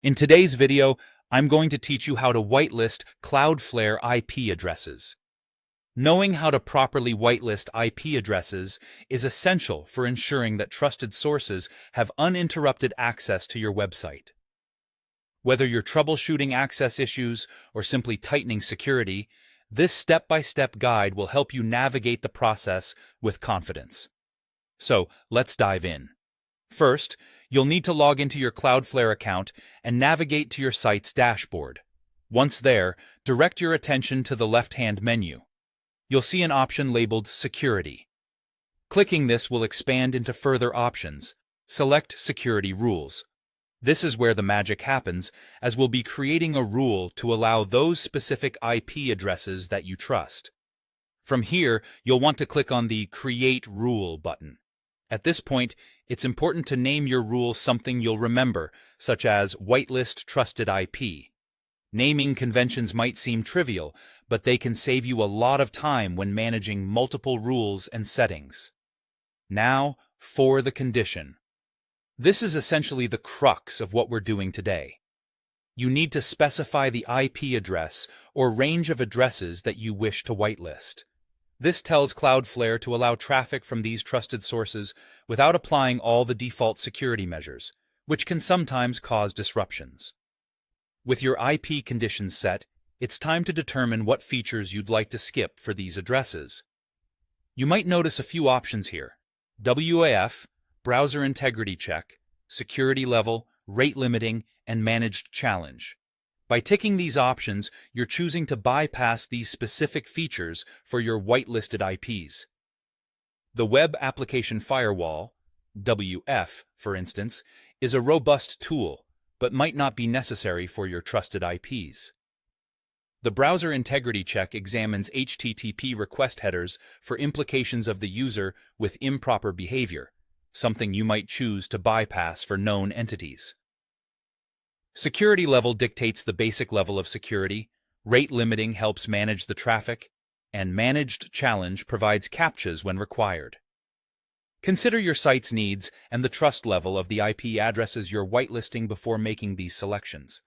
In today's video, I'm going to teach you how to whitelist Cloudflare IP addresses. Knowing how to properly whitelist IP addresses is essential for ensuring that trusted sources have uninterrupted access to your website. Whether you're troubleshooting access issues or simply tightening security, this step-by-step guide will help you navigate the process with confidence. So, let's dive in. First, you'll need to log into your Cloudflare account and navigate to your site's dashboard. Once there, direct your attention to the left-hand menu. You'll see an option labeled Security. Clicking this will expand into further options. Select Security Rules. This is where the magic happens, as we'll be creating a rule to allow those specific IP addresses that you trust. From here, you'll want to click on the Create Rule button. At this point, it's important to name your rule something you'll remember, such as Whitelist Trusted IP. Naming conventions might seem trivial, but they can save you a lot of time when managing multiple rules and settings. Now, for the condition. This is essentially the crux of what we're doing today. You need to specify the IP address or range of addresses that you wish to whitelist. This tells Cloudflare to allow traffic from these trusted sources without applying all the default security measures, which can sometimes cause disruptions. With your IP conditions set, it's time to determine what features you'd like to skip for these addresses. You might notice a few options here: WAF, Browser Integrity Check, Security Level, Rate Limiting, and Managed Challenge. By ticking these options, you're choosing to bypass these specific features for your whitelisted IPs. The Web Application Firewall, WF, for instance, is a robust tool, but might not be necessary for your trusted IPs. The Browser Integrity Check examines HTTP request headers for implications of the user with improper behavior, something you might choose to bypass for known entities. Security Level dictates the basic level of security, Rate Limiting helps manage the traffic, and Managed Challenge provides CAPTCHAs when required. Consider your site's needs and the trust level of the IP addresses you're whitelisting before making these selections.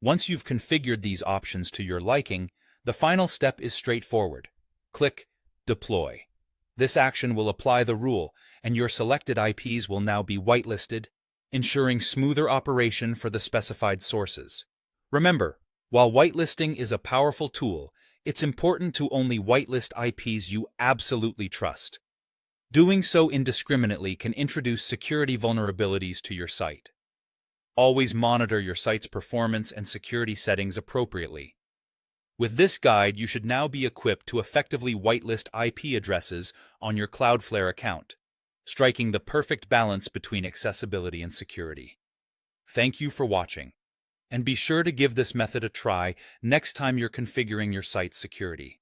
Once you've configured these options to your liking, the final step is straightforward. Click Deploy. This action will apply the rule, and your selected IPs will now be whitelisted, ensuring smoother operation for the specified sources. Remember, while whitelisting is a powerful tool, it's important to only whitelist IPs you absolutely trust. Doing so indiscriminately can introduce security vulnerabilities to your site. Always monitor your site's performance and security settings appropriately. With this guide, you should now be equipped to effectively whitelist IP addresses on your Cloudflare account, striking the perfect balance between accessibility and security. Thank you for watching, and be sure to give this method a try next time you're configuring your site's security.